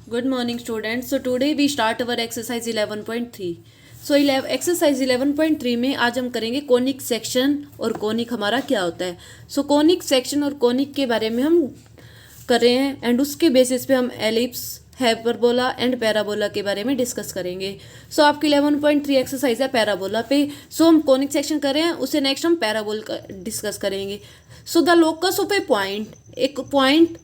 Good morning, students. So today we start our exercise 11.3. So exercise 11.3 में आज हम करेंगे कोनिक सेक्शन और कोनिक हमारा क्या होता है. सो कोनिक सेक्शन और कोनिक के बारे में हम कर रहे हैं एंड उसके बेसिस पे हम एलिप्स, हाइपरबोला एंड पैराबोला के बारे में डिस्कस करेंगे. सो आपकी 11.3 एक्सरसाइज है पैराबोला पे. सो हम कोनिक सेक्शन कर रहे हैं, उससे नेक्स्ट हम पैराबोल का डिस्कस करेंगे. So the locus of a point, एक point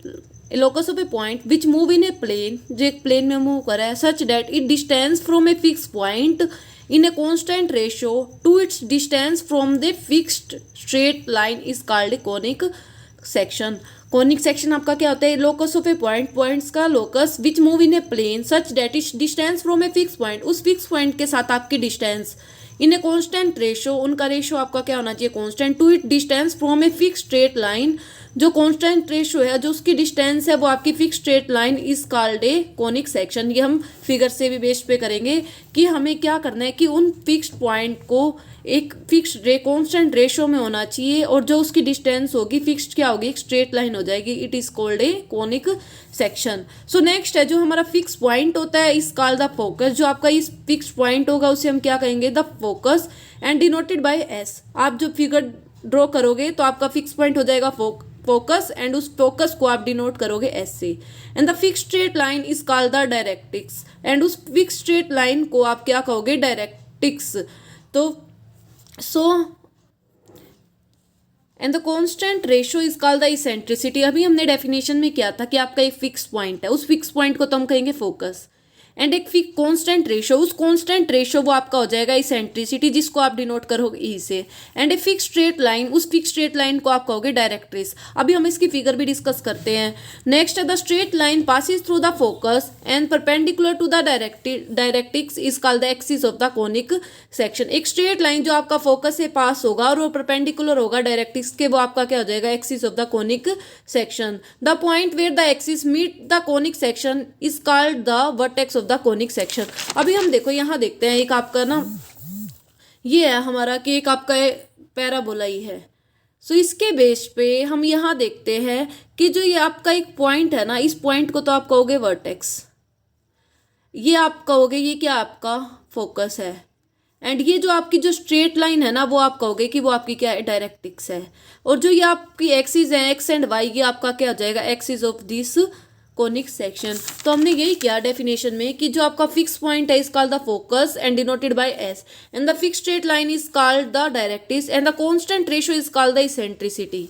locus of a point which move in a plane, जो एक प्लेन में मूव कर रहा है, such that it distance from a fix point in a constant ratio to its distance from the fixed straight line is called a conic section. Conic section आपका क्या होता है? Locus of a point, points का locus which move in a plane such that it's distance from a fix point, उस fix point के साथ आपकी distance in a constant ratio, उनका रेशियो आपका क्या होना चाहिए? Constant. To it distance from a fix straight line, जो कॉन्स्टेंट रेशियो है, जो उसकी डिस्टेंस है वो आपकी fix straight line is called a conic section. ये हम फिगर से भी बेस पे करेंगे कि हमें क्या करना है कि उन फिक्स्ड पॉइंट को एक फिक्स कॉन्स्टेंट रेशियो में होना चाहिए और जो उसकी डिस्टेंस होगी फिक्स्ड क्या होगी? एक स्ट्रेट लाइन हो जाएगी. It is called a conic section. So next है जो हमारा फिक्स पॉइंट होता है इस कॉल्ड द फोकस. जो आपका इस फिक्स पॉइंट होगा उसे हम क्या कहेंगे? The focus and denoted by S. आप जो फिगर ड्रॉ करोगे तो आपका फिक्स पॉइंट हो जाएगा फोकस एंड उस फोकस को आप डिनोट करोगे एस से. And the fix straight line is called the directrix. And उस फिक्स स्ट्रेट लाइन को आप क्या कहोगे? डायरेक्ट्रिक्स. तो so and the constant ratio is called the eccentricity. अभी हमने डेफिनेशन में किया था कि आपका एक फिक्स पॉइंट है, उस फिक्स पॉइंट को तो हम कहेंगे फोकस. एंड एक फिक्स कांस्टेंट रेशियो, उस कांस्टेंट रेशियो वो आपका हो जाएगा इसेंट्रिसिटी, जिसको आप डिनोट करोगे ई से. And A fix straight line, उस फिक्स स्ट्रेट लाइन को आप कहोगे डायरेक्ट्रिक्स. अभी हम इसकी फिगर भी डिस्कस करते हैं. नेक्स्ट है the straight line passes through the focus and perpendicular to the directrix is called the axis of the conic section. एक स्ट्रेट लाइन जो आपका फोकस से पास होगा और वो परपेंडिकुलर होगा डायरेक्ट्रिक्स के, वो आपका क्या हो जाएगा? Axis of the conic section. The point where the axis meet the conic section is called the vertex the conic section. अभी हम देखो यहाँ देखते हैं, एक आपका ना ये है हमारा कि एक आपका पैराबोला ही है. सो इसके बेस पे हम यहाँ देखते हैं कि जो ये आपका एक पॉइंट है ना, इस पॉइंट को तो आप कहोगे वर्टेक्स, ये आप कहोगे ये क्या आपका फोकस है. एंड ये जो आपकी जो स्ट्रेट लाइन है ना, वो आप कहोगे कि वो आपकी क्या है? डायरेक्ट्रिक्स है. और जो ये आपकी एक्सिस है, एक्स एंड वाई, ये आपका क्या हो जाएगा? Axis of this conic section. तो हमने यही किया डेफिनेशन में कि जो आपका फिक्स पॉइंट है is called the focus and denoted by S. And the fix straight line is called the directrix and the constant ratio is called the eccentricity.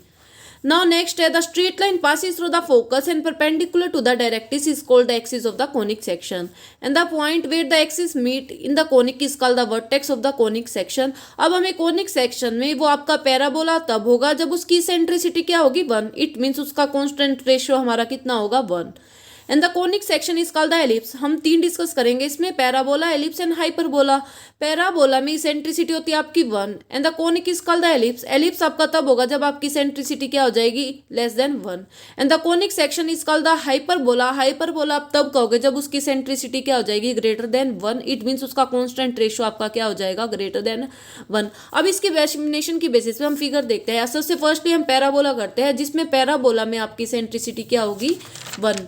Now next है the straight line passes through the focus and perpendicular to the directrix is called the axis of the conic section. And the point where the axis meet in the conic is called the vertex of the conic section. अब हमें conic section में वो आपका parabola तब होगा जब उसकी eccentricity क्या होगी? 1. It means उसका constant ratio हमारा कितना होगा? 1. And the conic section is called the ellipse. हम 3 डिस्कस करेंगे इसमें, parabola, ellipse and hyperbola. Parabola में इसेंट्रिसिटी होती है आपकी 1 and the conic is called the ellipse. Ellipse आपका तब होगा जब आपकी इसेंट्रिसिटी क्या हो जाएगी? Less than 1. And the conic section is called the hyperbola. Hyperbola आप तब कहोगे जब उसकी इसेंट्रिसिटी क्या हो जाएगी? Greater than 1. इट मीन्स उसका कॉन्स्टेंट रेशियो आपका क्या हो जाएगा? Greater then 1. अब इसकी डेफिनेशन की बेसिस पे हम फिगर देखते हैं. सबसे फर्स्टली हम पैराबोला करते हैं, जिसमें पैराबोला में आपकी इसेंट्रिसिटी क्या होगी? 1.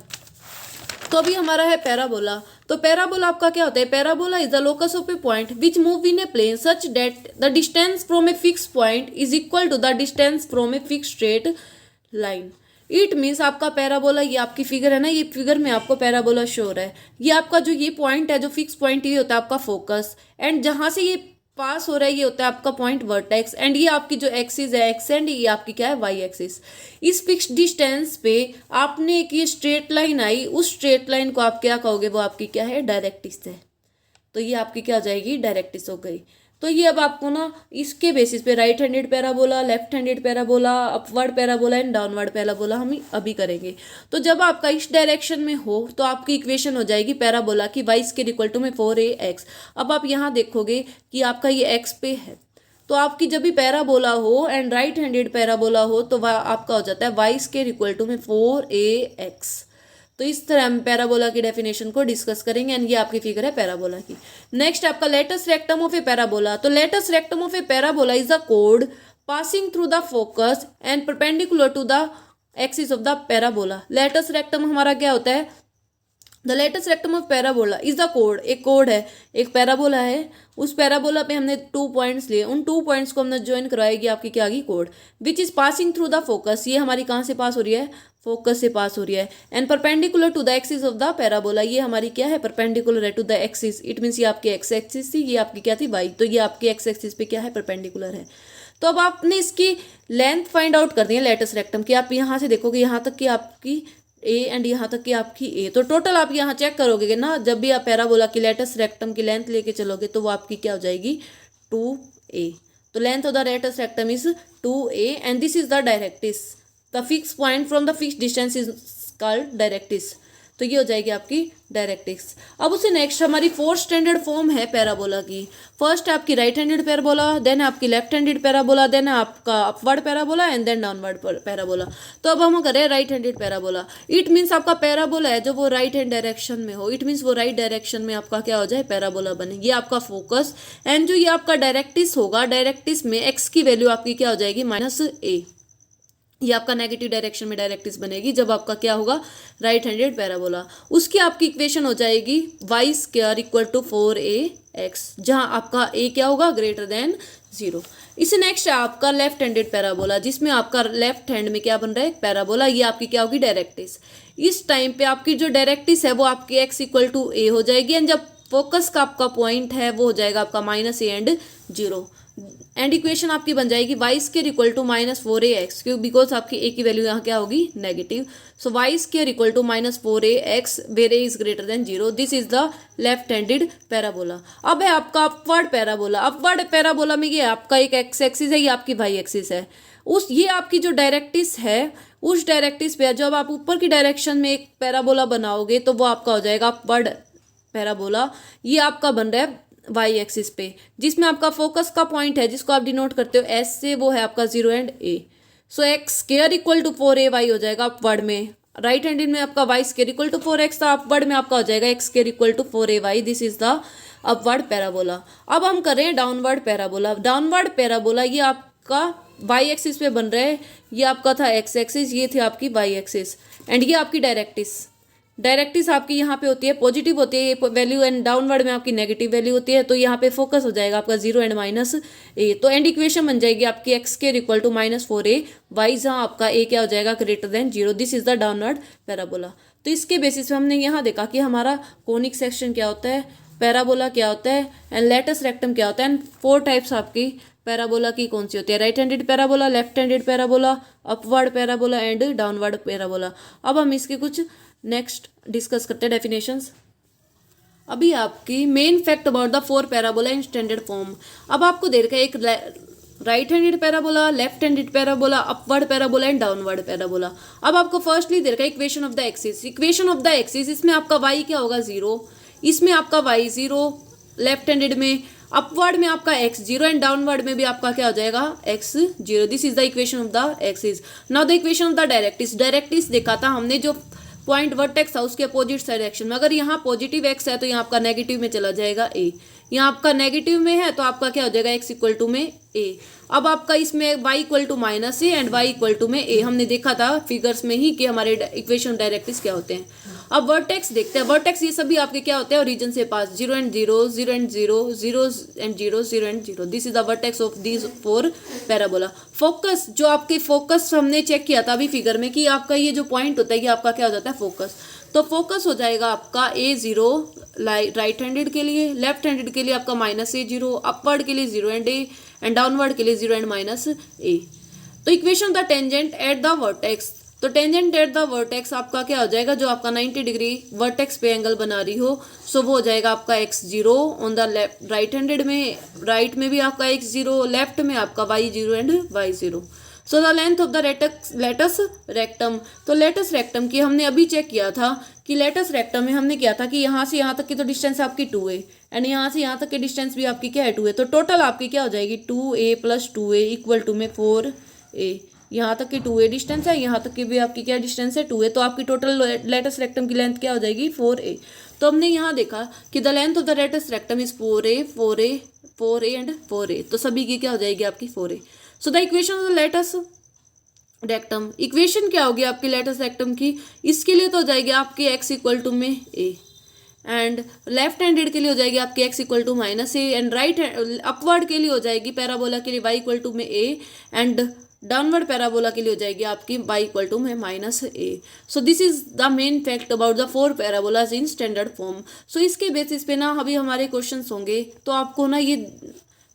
तो अभी हमारा है पैराबोला. तो पैराबोला आपका क्या होता है? Parabola is the locus of a point which move in a plane such that the distance from a fix point is equal to the distance from a fix straight line. It means आपका parabola, ये आपकी figure है ना, ये figure में आपको parabola show हो रहा है. ये आपका जो ये पॉइंट है, जो फिक्स पॉइंट, ये होता है आपका फोकस. एंड जहां से ये पास हो रहा है ये होता है आपका पॉइंट वर्टेक्स. एंड ये आपकी जो एक्सिस है एक्स एंड ये आपकी क्या है? Y axis. इस फिक्स डिस्टेंस पे आपने एक ये स्ट्रेट लाइन आई, उस स्ट्रेट लाइन को आप क्या कहोगे? वो आपकी क्या है? डायरेक्ट्रिक्स है. तो ये आपकी क्या हो जाएगी? डायरेक्ट्रिक्स हो गई. तो ये अब आपको ना इसके बेसिस पे right handed parabola, left handed parabola, upward parabola and downward parabola हम अभी करेंगे. तो जब आपका इस डायरेक्शन में हो तो आपकी इक्वेशन हो जाएगी पैराबोला की y स्क्वायर इक्वल टू में 4ax. अब आप यहाँ देखोगे कि आपका ये x पे है, तो आपकी जब भी पैराबोला हो एंड राइट हैंडेड पैराबोला हो तो आपका हो जाता है y स्क्वायर इक्वल टू में 4ax. तो इस तरह हम पैराबोला की डेफिनेशन को डिस्कस करेंगे एंड ये आपकी फिगर है पैराबोला की. नेक्स्ट आपका latus rectum of a parabola. तो latus rectum of a parabola is the कोड passing through the focus and perpendicular to the axis of the parabola. Latus rectum हमारा क्या होता है? The latus rectum of parabola is the कोड, एक कोड है, एक पैराबोला है, उस पैराबोला पे हमने 2 पॉइंट्स लिए, उन 2 पॉइंट्स को हमने ज्वाइन करवाएगी आपकी क्या आ गई code, which is passing through the focus, ये हमारी कहाँ से पास हो रही है, फोकस से पास हो रही है, and perpendicular to the axis of the parabola, ये हमारी क्या है, परपेंडिकुलर है to the axis, it means ये आपकी एक्स एक्सिस थी, ये आपकी क्या थी वाई, तो ये आपकी एक्स एक्सिस पे क्या है, परपेंडिकुलर है। तो अब आपने इसकी लेंथ फाइंड आउट कर दी है लेटेस्ट रेक्टम की, आप यहाँ से देखोगे यहाँ तक कि आपकी ए एंड यहाँ तक कि आपकी ए, तो टोटल आप यहाँ चेक करोगे ना, जब भी आप पैराबोला की लेटेस्ट रेक्टम की लेंथ लेके चलोगे तो वो आपकी क्या हो जाएगी 2a, तो length of the latus rectum is 2a and this is the directrix, the fix point from the fix distance is called directrix, तो ये हो जाएगी आपकी डायरेक्ट्रिक्स। अब उससे नेक्स्ट हमारी 4 स्टैंडर्ड फॉर्म है पैराबोला की, फर्स्ट है आपकी राइट हैंडेड पैराबोला, देन है आपकी लेफ्ट हैंडेड पैराबोला, देन है आपका upward parabola and then downward parabola. तो अब हम करें right handed parabola, it means आपका पैराबोला है जो वो राइट हैंड डायरेक्शन में हो, इट मीन्स वो राइट डायरेक्शन में आपका क्या हो जाए पैराबोला बने, ये आपका फोकस, एंड जो ये आपका डायरेक्ट्रिस होगा, डायरेक्ट्रिस में एक्स की वैल्यू आपकी क्या हो जाएगी -a, ये आपका नेगेटिव डायरेक्शन में डायरेक्ट्रिस बनेगी जब आपका क्या होगा राइट हैंडेड पैराबोला। उसकी आपकी इक्वेशन हो जाएगी y square equal to 4ax, जहां आपका a क्या होगा ग्रेटर देन 0। इससे नेक्स्ट है आपका लेफ्ट हैंडेड पैराबोला, जिसमें आपका लेफ्ट हैंड में क्या बन रहा है पैराबोला, ये आपकी क्या होगी डायरेक्ट्रिस। इस टाइम पे आपकी जो डायरेक्ट्रिस है वो आपकी x इक्वल टू a हो जाएगी, एंड जब फोकस का आपका पॉइंट है वो हो जाएगा आपका -a एंड 0, एंड इक्वेशन आपकी बन जाएगी y square equal to -4ax, क्यों, बिकॉज आपकी a की वैल्यू यहाँ क्या होगी negative, so y square equal to -4ax where a is greater than 0, this is the left handed parabola. अब है आपका अपवर्ड पैराबोला, अपवर्ड पैराबोला में ये आपका एक एक्स एक्सिस है, ये आपकी वाई एक्सिस है, उस ये आपकी जो डायरेक्ट्रिस है उस डायरेक्ट्रिस पे जब आप ऊपर की डायरेक्शन में एक पैराबोला बनाओगे तो वो आपका हो जाएगा अपवर्ड पैराबोला, ये आपका बन रहा है वाई एक्सिस पे, जिसमें आपका फोकस का पॉइंट है जिसको आप डिनोट करते हो एस से, वो है आपका 0 and a, so X square equal to 4ay हो जाएगा अपवर्ड में, राइट हैंडेड में आपका y square equal to 4x था, अपवर्ड में आपका हो जाएगा x square equal to 4ay, this is the upward parabola. अब हम कर रहे हैं डाउनवर्ड पैराबोला, डाउनवर्ड पैराबोला ये आपका y एक्सिस पे बन रहा है, ये आपका था x एक्सिस, ये थी आपकी y एक्सिस, एंड ये आपकी डायरेक्ट्रिस, डायरेक्ट्रिस आपकी यहाँ पे होती है पॉजिटिव होती है ये वैल्यू, एंड डाउनवर्ड में आपकी नेगेटिव वैल्यू होती है, तो यहाँ पे फोकस हो जाएगा आपका 0 एंड -a, तो एंड इक्वेशन बन जाएगी आपकी X square equal to -4a Y, जहाँ आपका a क्या हो जाएगा greater than 0, this is the downward parabola. तो इसके बेसिस पे हमने यहाँ देखा कि हमारा कोनिक सेक्शन क्या होता है, पैराबोला क्या होता है, एंड लेटेस्ट रेक्टम क्या होता है, एंड 4 टाइप्स आपकी पैराबोला की कौन सी होती है, right handed parabola, left handed parabola, upward parabola and downward parabola. अब हम इसके कुछ नेक्स्ट डिस्कस करते हैं डेफिनेशंस। अभी आपकी main fact about the 4 parabola in standard form, अब आपको दे रखा है एक right handed parabola, left handed parabola, upward parabola and downward parabola. अब आपको फर्स्टली दे रखा है equation of the axis, equation of the axis, इसमें आपका y क्या होगा 0, इसमें आपका y 0 लेफ्ट हैंडेड में, अपवर्ड में आपका x 0 एंड डाउनवर्ड में भी आपका क्या हो जाएगा x 0, this is the equation of the axis. Now the equation of the directrix, directrix देखा था हमने जो पॉइंट वर्टेक्स था उसके अपोजिट साइड डायरेक्शन में, अगर यहाँ पॉजिटिव एक्स है तो यहाँ आपका नेगेटिव में चला जाएगा a, यहाँ आपका नेगेटिव में है तो आपका क्या हो जाएगा x इक्वल टू में a। अब आपका इसमें y equal to -a and y equal to में a, हमने देखा था फिगर्स में ही कि हमारे इक्वेशन डायरेक्ट्रिस क्या होते हैं। अब वर्टेक्स देखते हैं, वर्टेक्स ये सभी आपके क्या होते हैं ओरिजिन से पास, 0 and 0, 0 and 0, 0 and 0, 0 and 0, this is the vertex of these 4 parabola. Focus, जो आपके फोकस हमने चेक किया था अभी फिगर में कि आपका ये जो पॉइंट होता है ये आपका क्या हो जाता है फोकस, तो फोकस हो जाएगा आपका a0 राइट हैंडेड के लिए, लेफ्ट हैंडेड के लिए आपका -a0, अपवर्ड के लिए 0 एंड a एंड डाउनवर्ड के लिए 0 एंड -a। तो equation the tangent at the vertex, तो टेंजेंट एट द वर्टेक्स आपका क्या हो जाएगा, जो आपका 90 डिग्री वर्टेक्स पे एंगल बना रही हो, सो वो हो जाएगा आपका x0 on the left, right handed में, राइट में भी आपका x0, लेफ्ट में आपका y0 and y0। So the length of the latus rectum, तो लेटेस्ट रेक्टम की हमने अभी चेक किया था कि लेटेस्ट रेक्टम में हमने किया था कि यहाँ से यहाँ तक की तो डिस्टेंस आपकी 2a एंड यहाँ से यहाँ तक की डिस्टेंस भी आपकी क्या है 2a, तो टोटल आपकी क्या हो जाएगी 2a + 2a इक्वल टू में 4a, यहाँ तक की 2a डिस्टेंस है, यहाँ तक की भी आपकी क्या डिस्टेंस है 2a, तो आपकी टोटल लेटेस्ट रेक्टम की लेंथ क्या हो जाएगी 4a। तो हमने यहाँ देखा कि the length of the latus rectum is 4a, 4a, 4a and 4a, तो सभी की क्या हो जाएगी आपकी 4a। So the equation of the latus rectum. Equation क्या होगी आपकी लेटस रेक्टम की, इसके लिए तो हो जाएगी आपकी x इक्वल टू में a, एंड लेफ्ट हैंडेड के लिए हो जाएगी आपकी x equal to minus a, and right upward के लिए हो जाएगी पैराबोला के लिए y इक्वल टू में a, एंड डाउनवर्ड पैराबोला के लिए हो जाएगी आपकी y इक्वल टू में minus a. So this is the main fact about the 4 parabolas in standard form. So इसके बेसिस पे ना अभी हमारे क्वेश्चंस होंगे, तो आपको ना ये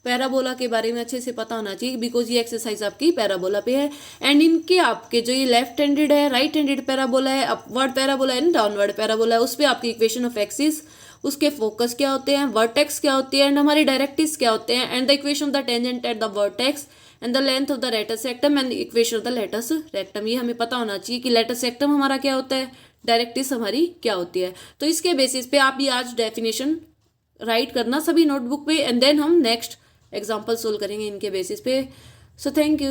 पैराबोला के बारे में अच्छे से पता होना चाहिए, बिकॉज ये एक्सरसाइज आपकी पैराबोला पे है। एंड इनके आपके जो ये लेफ्ट हैंडेड है, राइट हैंडेड पैराबोला है, अपवर्ड पैराबोला है, डाउनवर्ड पैराबोला है, उस पर आपकी इक्वेशन ऑफ एक्सिस, उसके फोकस क्या होते हैं, वर्टेक्स क्या होती है, एंड हमारी डायरेक्ट्रिक्स क्या होते हैं, and the equation of the tangent at the vertex, and the length of the latus rectum, and equation of the latus rectum. ये हमें पता होना चाहिए कि लेटस रेक्टम हमारा क्या होता है, डायरेक्ट्रिक्स हमारी क्या होती है। तो इसके बेसिस पे आप ये आज डेफिनेशन राइट करना सभी नोटबुक पे, एंड देन हम नेक्स्ट एग्जाम्पल सोल्व करेंगे इनके बेसिस पे। So thank you.